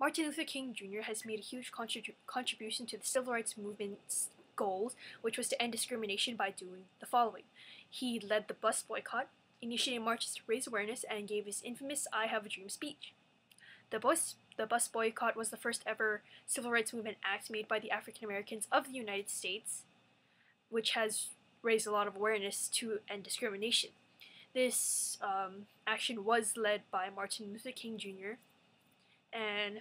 Martin Luther King Jr. has made a huge contribution to the civil rights movement's goals, which was to end discrimination by doing the following. He led the bus boycott, initiated marches to raise awareness, and gave his infamous I Have a Dream speech. The bus boycott was the first ever civil rights movement act made by the African Americans of the United States, which has raised a lot of awareness to end discrimination. This action was led by Martin Luther King Jr., and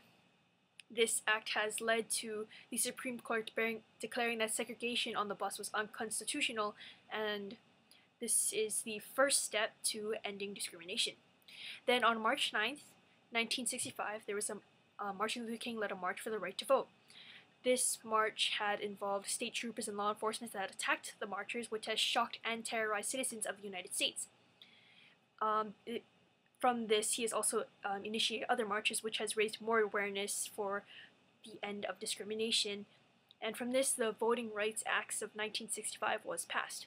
this act has led to the Supreme Court declaring that segregation on the bus was unconstitutional, and this is the first step to ending discrimination. Then on March 9th, 1965, there was Martin Luther King led a march for the right to vote. This march had involved state troopers and law enforcement that had attacked the marchers, which has shocked and terrorized citizens of the United States. From this, he has also initiated other marches, which has raised more awareness for the end of discrimination. And from this, the Voting Rights Acts of 1965 was passed.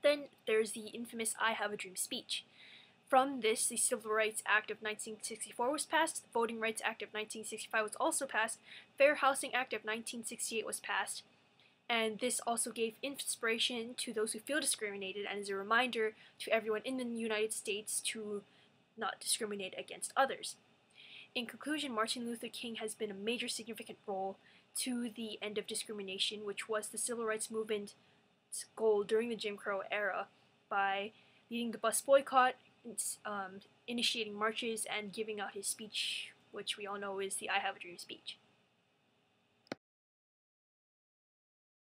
Then there's the infamous I Have a Dream speech. From this, the Civil Rights Act of 1964 was passed, the Voting Rights Act of 1965 was also passed, Fair Housing Act of 1968 was passed, and this also gave inspiration to those who feel discriminated and is a reminder to everyone in the United States to not discriminate against others. In conclusion, Martin Luther King has been a major significant role to the end of discrimination, which was the civil rights movement's goal during the Jim Crow era, by leading the bus boycott, initiating marches, and giving out his speech, which we all know is the I Have a Dream speech.